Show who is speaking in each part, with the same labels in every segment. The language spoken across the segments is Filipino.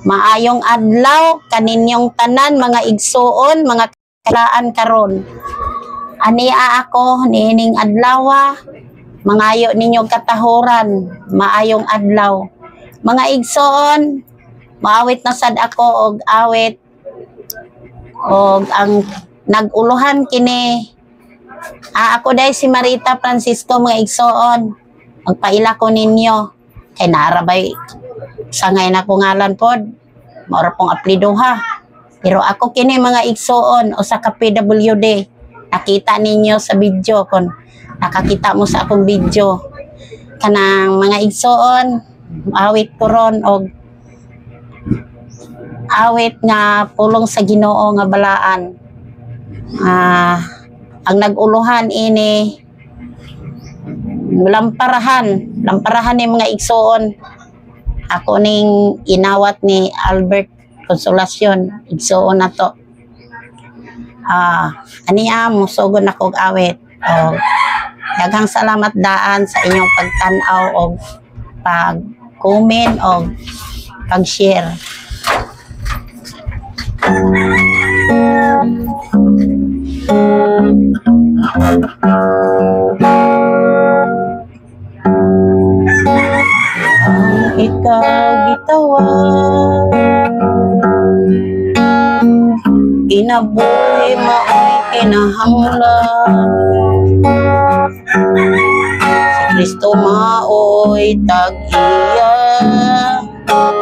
Speaker 1: Maayong adlaw kaninyong tanan mga igsuon, mga kailaan karon. Ania ako niining adlawa, mangayo ninyong katahuran, maayong adlaw. Mga igsuon, maawit na sad ako og awit og ang naguluhan kini. Ako dai si Marita Francisco mga igsuon. Magpaila ko ninyo kay narabay sangay na ko ngalan pod, maura pong apelido ha. Pero ako kini mga igsuon o sa PWD, nakita ninyo sa video kon nakakita mo sa akong video. Kanang mga igsuon, awit ko ron og awit nga pulong sa Ginoo nga balaan. Ang naguluhan ini lamparahan ni mga igsuon. Ako ning inawat ni Albert Consolacion, igsuon na to. Aniya, musugon ako og awit. Daghang salamat daan sa inyong pagtanaw o pag-comment o pag-share. Ikaw gitawag, kinabuhi mao'y kinahanglan. Si Kristo mao'y tag-iya,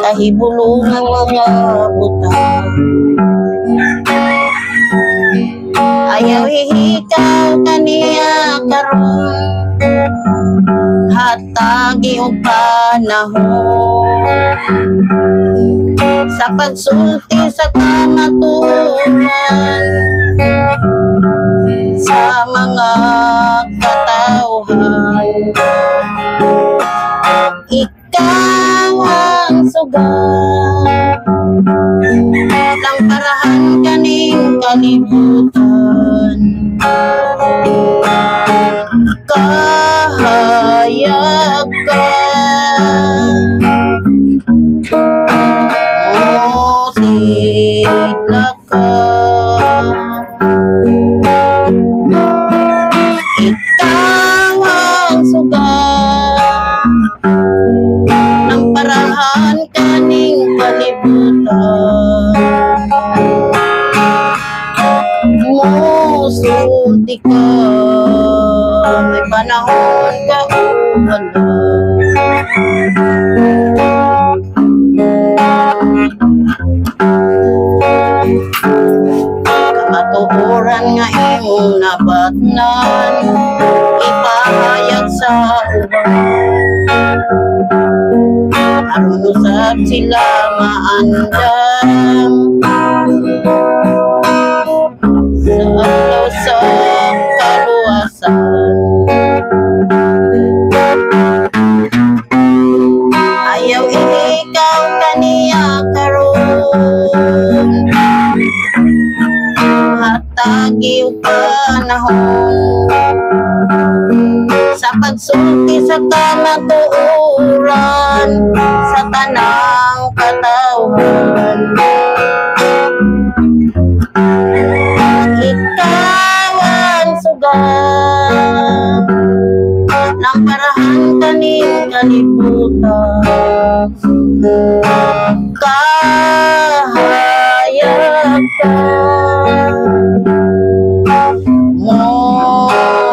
Speaker 1: kahibulungan mga butang. Ayaw ihikaw kaniya karon, hatagi og panahon. Sa pagsulti sa kamatuoran, sa mga katawhan, ikaw ang sugat, lamparahan kaning kalibutan. Kahayag ka, sigla ka, ikaw ang sugat, lamparahan kaning kalibutan. Musulti ka, may panahon ka wala. Kamatuoran nga imong nabatnan, ipahayag sa uban. Aron usab sila maandam sa adlaw sa kaluwasan. Ayaw ikaw kaniya karon, hatagi og panahon. Sa pagsulti sa kamatuoran, sa tanang katawhan, ikaw ang sugat, lamparahan kaning kalibutan. Kahayag ka,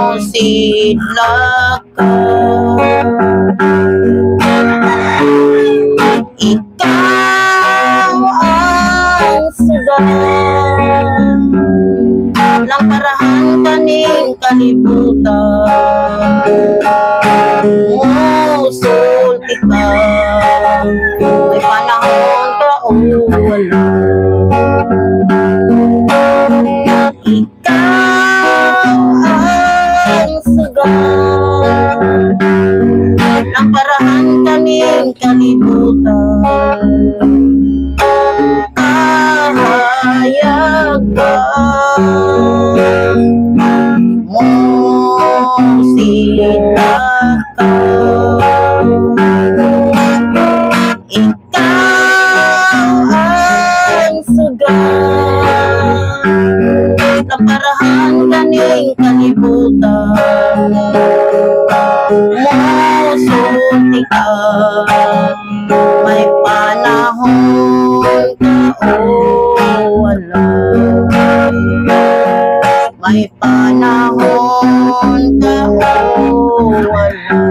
Speaker 1: mosidla ka, ikaw ang sugat, lamparahan kaning kalibutan. Musulti ka, may panahon ka o wala. Ikaw ang sugat, lamparahan kaning kalibutan. Kahayag ka, musita ka, ikaw musulti ka. May panahon ka o wala. May panahon ka o wala.